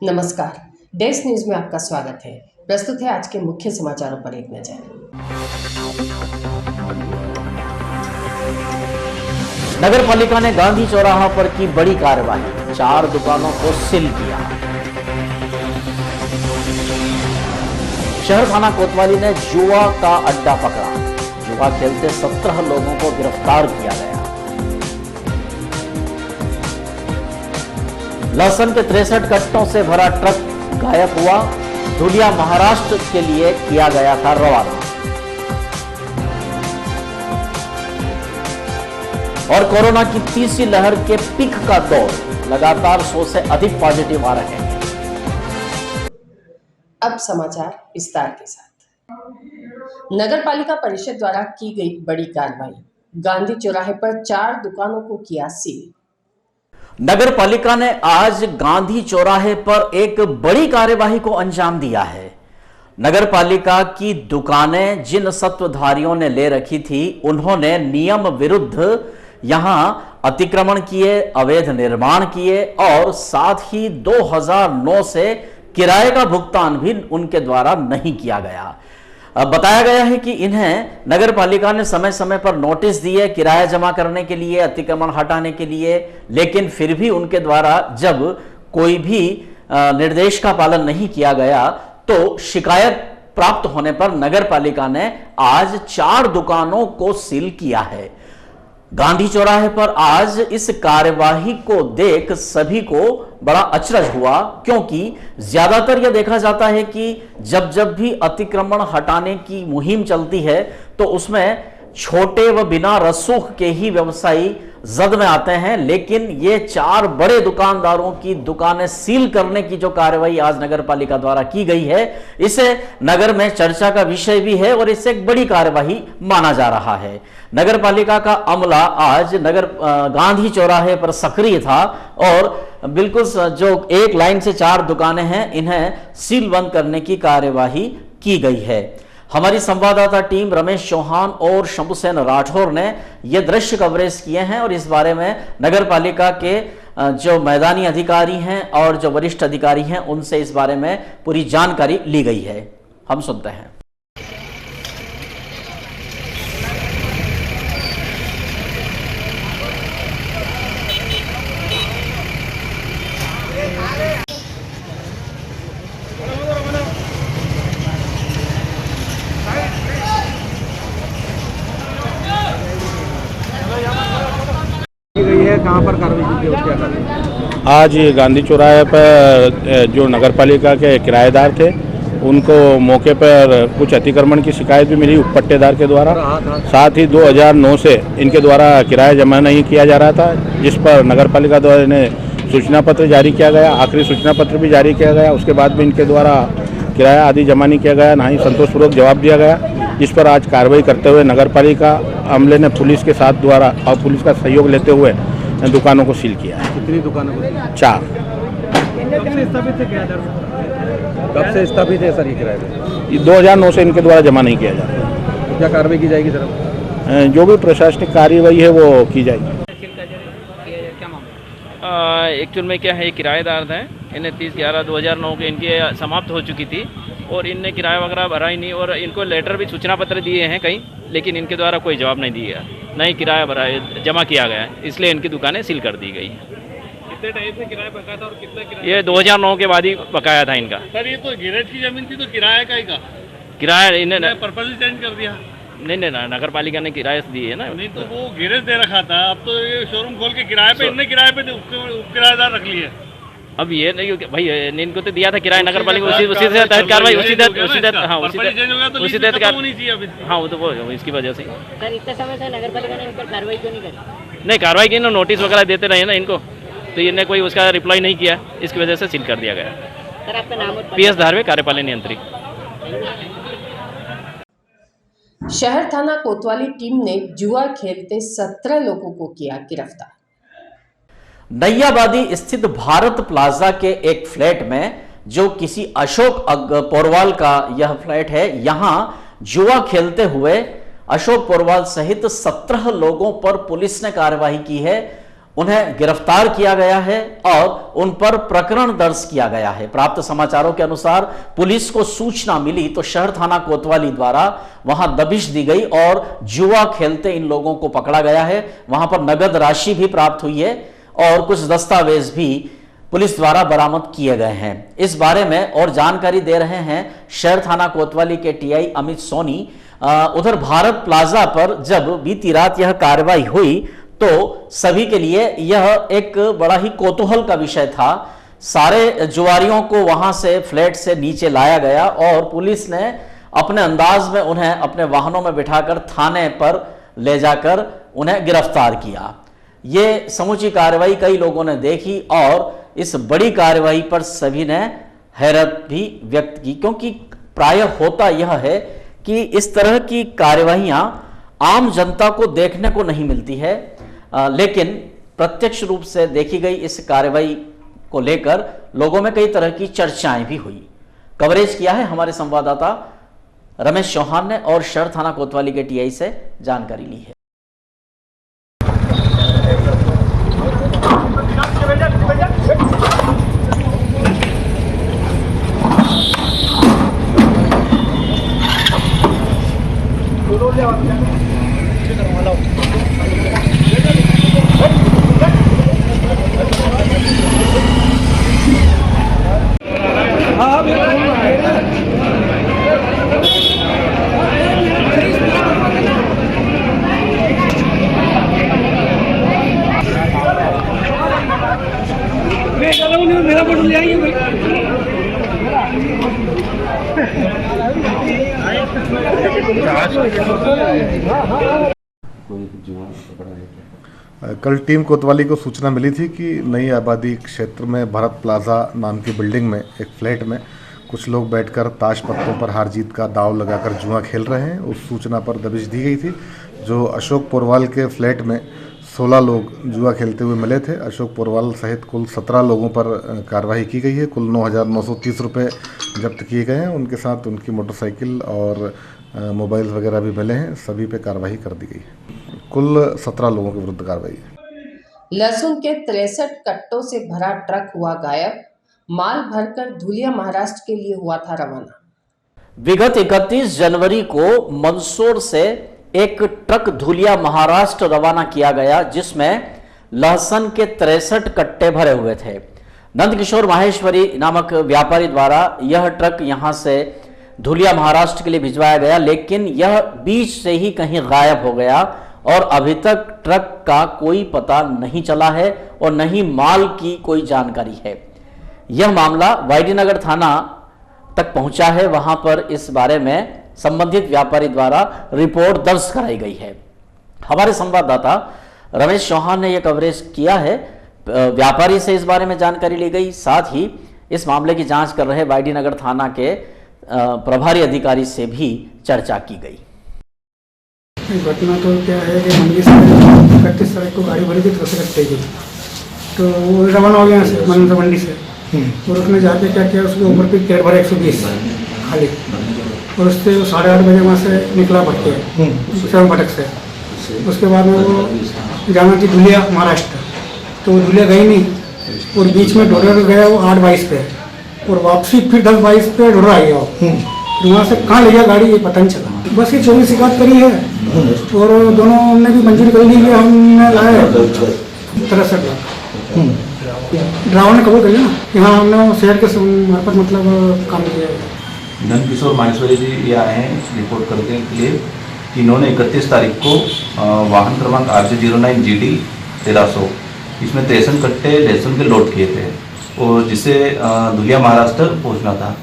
नमस्कार, desk news में आपका स्वागत है। प्रस्तुत है आज के मुख्य समाचारों पर एक नजर। नगर पालिका ने गांधी चौराहा पर की बड़ी कार्रवाई, 4 दुकानों को सील किया। शहर थाना कोतवाली ने जुआ का अड्डा पकड़ा, जुआ खेलते 17 लोगों को गिरफ्तार किया गया। लहसुन के 63 कट्टों से भरा ट्रक गायब हुआ, धुलिया महाराष्ट्र के लिए किया गया था रवाना। और कोरोना की तीसरी लहर के पीक का दौर, लगातार 100 से अधिक पॉजिटिव आ रहे हैं। अब समाचार विस्तार के साथ। नगर पालिका परिषद द्वारा की गई बड़ी कार्रवाई, गांधी चौराहे पर 4 दुकानों को किया सील। नगर पालिका ने आज गांधी चौराहे पर एक बड़ी कार्यवाही को अंजाम दिया है। नगर पालिका की दुकानें जिन सत्वधारियों ने ले रखी थी, उन्होंने नियम विरुद्ध यहां अतिक्रमण किए, अवैध निर्माण किए और साथ ही 2009 से किराए का भुगतान भी उनके द्वारा नहीं किया गया। बताया गया है कि इन्हें नगर पालिका ने समय समय पर नोटिस दिए किराया जमा करने के लिए, अतिक्रमण हटाने के लिए, लेकिन फिर भी उनके द्वारा जब कोई भी निर्देश का पालन नहीं किया गया तो शिकायत प्राप्त होने पर नगर पालिका ने आज 4 दुकानों को सील किया है। गांधी चौराहे पर आज इस कार्यवाही को देख सभी को बड़ा अचरज हुआ, क्योंकि ज्यादातर यह देखा जाता है कि जब जब भी अतिक्रमण हटाने की मुहिम चलती है तो उसमें छोटे व बिना रसूख के ही व्यवसायी जद में आते हैं, लेकिन ये 4 बड़े दुकानदारों की दुकानें सील करने की जो कार्रवाई आज नगर पालिका द्वारा की गई है, इसे नगर में चर्चा का विषय भी है और इससे एक बड़ी कार्रवाई माना जा रहा है। नगर पालिका का अमला आज गांधी चौराहे पर सक्रिय था और बिल्कुल जो एक लाइन से 4 दुकानें हैं, इन्हें सील बंद करने की कार्यवाही की गई है। हमारी संवाददाता टीम रमेश चौहान और शंभुसेन राठौर ने यह दृश्य कवरेज किए हैं और इस बारे में नगर पालिका के जो मैदानी अधिकारी हैं और जो वरिष्ठ अधिकारी हैं, उनसे इस बारे में पूरी जानकारी ली गई है। हम सुनते हैं। कहाँ पर कार्रवाई की क्या कार्रवाई? आज गांधी चौराहे पर जो नगर पालिका के किराएदार थे, उनको मौके पर कुछ अतिक्रमण की शिकायत भी मिली पट्टेदार के द्वारा। साथ ही 2009 से इनके द्वारा किराया जमा नहीं किया जा रहा था, जिस पर नगर पालिका द्वारा इन्हें सूचना पत्र जारी किया गया। आखिरी सूचना पत्र भी जारी किया गया, उसके बाद भी इनके द्वारा किराया आदि जमा नहीं किया गया, ना ही संतोषपूर्वक जवाब दिया गया, जिस पर आज कार्रवाई करते हुए नगर पालिका अमले ने पुलिस के साथ द्वारा और पुलिस का सहयोग लेते हुए दुकानों को सील किया है। कितनी दुकानों को? 4। कब से स्थापित है सर ये किराए? 2009 से इनके द्वारा जमा नहीं किया जा रहा। क्या कार्रवाई की जाएगी सर? जो भी प्रशासनिक कार्यवाही है वो की जाएगी। एक्चुअल में क्या है, ये किराएदार थे, इन्हें 30/11/2009 के इनकी समाप्त हो चुकी थी और इनने किराया वगैरह भरा ही नहीं और इनको लेटर भी सूचना पत्र दिए हैं कहीं, लेकिन इनके द्वारा कोई जवाब नहीं दिया, नहीं किराया भरा जमा किया गया है, इसलिए इनकी दुकानें सील कर दी गई हैं। कितने टाइम से किराया बकाया था और कितना किराया? ये 2009 के बाद ही बकाया था इनका। सर ये तो गैरेज की जमीन थी, तो किराया का ही का किराया इन्हें पर्पज चेंज कर दिया? नहीं, नगर पालिका ने किराया दिए है ना। नहीं तो वो गैरेज दे रखा था, अब तो ये शोरूम खोल के किराए पे, इनने किराए पे किराएदार रख लिए। अब ये नहीं भाई, इनको तो दिया था किराया नगर पालिका, उसी से तहत कार्रवाई, उसी तहत हाँ वो तो इसकी वजह से। सर इतने समय से नगर पालिका ने इन पर कार्रवाई क्यों नहीं करी? नहीं, कार्रवाई की ना, नोटिस वगैरह देते रहे ना इनको, तो इन्हें कोई उसका रिप्लाई नहीं किया, इसकी वजह से सील कर दिया गया। सर आपका नाम? PS धारवे, कार्यपालन नियंत्री। शहर थाना कोतवाली टीम ने जुआ खेलते 17 लोगों को किया गिरफ्तार। नैयाबादी स्थित भारत प्लाजा के एक फ्लैट में, जो किसी अशोक पोरवाल का यह फ्लैट है, यहां जुआ खेलते हुए अशोक पोरवाल सहित 17 लोगों पर पुलिस ने कार्रवाई की है उन्हें गिरफ्तार किया गया है और उन पर प्रकरण दर्ज किया गया है। प्राप्त समाचारों के अनुसार पुलिस को सूचना मिली तो शहर थाना कोतवाली द्वारा वहां दबिश दी गई और जुआ खेलते इन लोगों को पकड़ा गया है। वहां पर नगद राशि भी प्राप्त हुई है और कुछ दस्तावेज भी पुलिस द्वारा बरामद किए गए हैं। इस बारे में और जानकारी दे रहे हैं शहर थाना कोतवाली के टीआई अमित सोनी। उधर भारत प्लाजा पर जब बीती रात यह कार्रवाई हुई तो सभी के लिए यह एक बड़ा ही कौतूहल का विषय था। सारे जुआरियों को वहां से फ्लैट से नीचे लाया गया और पुलिस ने अपने अंदाज में उन्हें अपने वाहनों में बिठाकर थाने पर ले जाकर उन्हें गिरफ्तार किया। ये समूची कार्रवाई कई लोगों ने देखी और इस बड़ी कार्रवाई पर सभी ने हैरत भी व्यक्त की, क्योंकि प्रायः होता यह है कि इस तरह की कार्रवाइयां आम जनता को देखने को नहीं मिलती है, लेकिन प्रत्यक्ष रूप से देखी गई इस कार्रवाई को लेकर लोगों में कई तरह की चर्चाएं भी हुई। कवरेज किया है हमारे संवाददाता रमेश चौहान ने और शहर थाना कोतवाली के टीआई से जानकारी ली है। मेरा फोटो ले आइए भाई। कल टीम कोतवाली को सूचना मिली थी कि नई आबादी क्षेत्र में भारत प्लाजा नाम की बिल्डिंग में एक फ्लैट में कुछ लोग बैठकर ताश पत्तों पर हार जीत का दांव लगाकर जुआ खेल रहे हैं। उस सूचना पर दबिश दी गई थी। जो अशोक पोरवाल के फ्लैट में 16 लोग जुआ खेलते हुए मिले थे। अशोक पोरवाल सहित कुल 17 लोगों पर कार्रवाई की गई है। कुल 9,930 रुपये जब्त किए गए हैं। उनके साथ उनकी मोटरसाइकिल और मोबाइल वगैरह भी मिले हैं। सभी पे कार्रवाई कर दी गई है। कुल 17 लोगों के विरुद्ध कार्रवाई है। लहसुन के 63 कट्टों से भरा ट्रक हुआ गायब। माल भरकर धुलिया महाराष्ट्र के लिए हुआ था रवाना। विगत 31 जनवरी को मंदसौर से एक ट्रक धुलिया महाराष्ट्र रवाना किया गया, जिसमें लहसुन के 63 कट्टे भरे हुए थे। नंदकिशोर माहेश्वरी नामक व्यापारी द्वारा यह ट्रक यहां से धुलिया महाराष्ट्र के लिए भिजवाया गया, लेकिन यह बीच से ही कहीं गायब हो गया और अभी तक ट्रक का कोई पता नहीं चला है और न ही माल की कोई जानकारी है। यह मामला वाईडी नगर थाना तक पहुंचा है। वहां पर इस बारे में संबंधित व्यापारी द्वारा रिपोर्ट दर्ज कराई गई है। हमारे संवाददाता रमेश चौहान ने यह कवरेज किया है। व्यापारी से इस बारे में जानकारी ली गई, साथ ही इस मामले की जांच कर रहे वाईडी नगर थाना के प्रभारी अधिकारी से भी चर्चा की गई। घटना तो क्या है कि मंडी से 31 तारीख को गाड़ी भरी थी तरफ से कट्टे की, तो वो रवाना हो गया से मंडी से। और उसने जाके क्या किया, उसके ऊपर पे कैट भरा 120 खाली, और उससे 8:30 बजे वहाँ से निकला भटके शरण भटक से। उसके बाद में वो जाना थी धुलिया महाराष्ट्र, तो वो धुलिया गई नहीं और बीच में ढोडर गया वो 8:22 पे, और वापसी फिर 10:22 पे ढोडर आ गया। वहाँ से कहाँ ले गया गाड़ी ये पता नहीं चला। बस ये 24 शिकायत करी है और दोनों ने भी मंजूरी कर ली है। हमने लाया 63 लाख। ड्राइवर ने कबूल कर लिया कि हाँ हमने शहर के मार्फत मतलब काम किया है। नंदकिशोर माहेश्वरी जी ये आए हैं रिपोर्ट करने के लिए कि इन्होंने 31 तारीख को वाहन क्रमांक RJ09 GD 1300 इसमें 63 कट्टे लहसुन के लोड किए थे और जिसे धुलिया महाराष्ट्र पहुंचना था,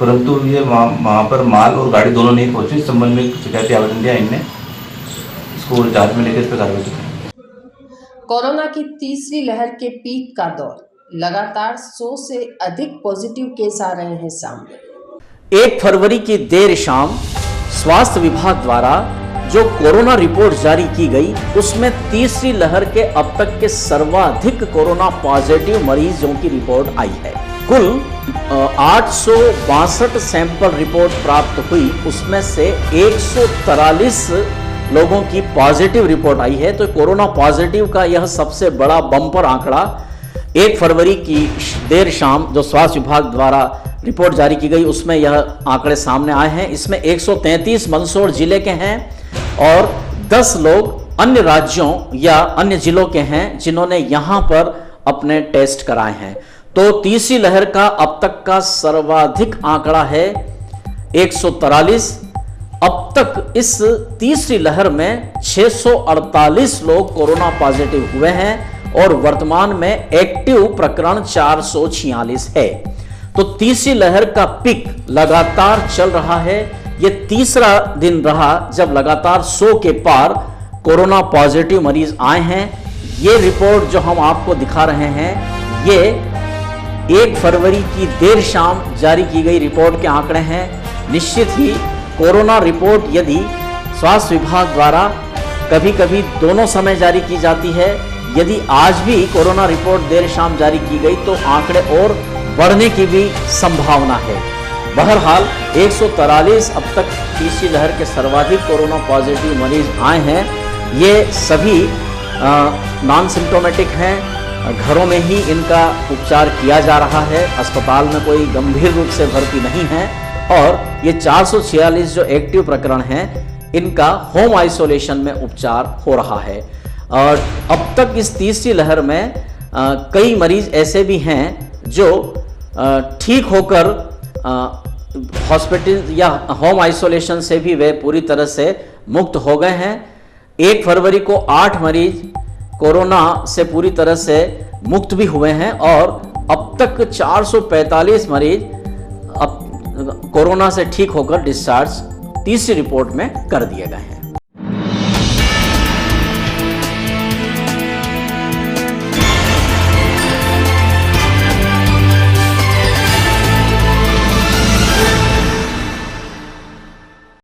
परंतु ये वहाँ पर माल और गाड़ी दोनों नहीं पहुंचे। इस संबंध में शिकायती आवेदन दिया इनने, इसको जांच में लेकर इस पर कार्रवाई की। कोरोना की तीसरी लहर के पीक का दौर, लगातार 100 से अधिक पॉजिटिव केस आ रहे हैं सामने। 1 फरवरी की देर शाम स्वास्थ्य विभाग द्वारा जो कोरोना रिपोर्ट जारी की गई, उसमें तीसरी लहर के अब तक के सर्वाधिक कोरोना पॉजिटिव मरीजों की रिपोर्ट आई है। कुल 862 सैंपल रिपोर्ट प्राप्त हुई, उसमें से 143 लोगों की पॉजिटिव रिपोर्ट आई है। तो कोरोना पॉजिटिव का यह सबसे बड़ा बम्पर आंकड़ा 1 फरवरी की देर शाम जो स्वास्थ्य विभाग द्वारा रिपोर्ट जारी की गई उसमें यह आंकड़े सामने आए हैं। इसमें 133 मंदसौर जिले के हैं और 10 लोग अन्य राज्यों या अन्य जिलों के हैं जिन्होंने यहां पर अपने टेस्ट कराए हैं। तो तीसरी लहर का अब तक का सर्वाधिक आंकड़ा है 143। अब तक इस तीसरी लहर में 648 लोग कोरोना पॉजिटिव हुए हैं और वर्तमान में एक्टिव प्रकरण 446 है। तो तीसरी लहर का पिक लगातार चल रहा है। यह तीसरा दिन रहा जब लगातार 100 के पार कोरोना पॉजिटिव मरीज आए हैं। ये रिपोर्ट जो हम आपको दिखा रहे हैं ये 1 फरवरी की देर शाम जारी की गई रिपोर्ट के आंकड़े हैं। निश्चित ही कोरोना रिपोर्ट यदि स्वास्थ्य विभाग द्वारा कभी कभी दोनों समय जारी की जाती है, यदि आज भी कोरोना रिपोर्ट देर शाम जारी की गई तो आंकड़े और बढ़ने की भी संभावना है। बहरहाल 143 अब तक तीसरी लहर के सर्वाधिक कोरोना पॉजिटिव मरीज आए हैं। ये सभी नॉन सिम्टोमेटिक हैं, घरों में ही इनका उपचार किया जा रहा है, अस्पताल में कोई गंभीर रूप से भर्ती नहीं है। और ये 446 जो एक्टिव प्रकरण हैं इनका होम आइसोलेशन में उपचार हो रहा है। और अब तक इस तीसरी लहर में कई मरीज ऐसे भी हैं जो ठीक होकर हॉस्पिटल या होम आइसोलेशन से भी वे पूरी तरह से मुक्त हो गए हैं। 1 फरवरी को 8 मरीज कोरोना से पूरी तरह से मुक्त भी हुए हैं और अब तक 445 मरीज अब कोरोना से ठीक होकर डिस्चार्ज तीसरी रिपोर्ट में कर दिए गए हैं।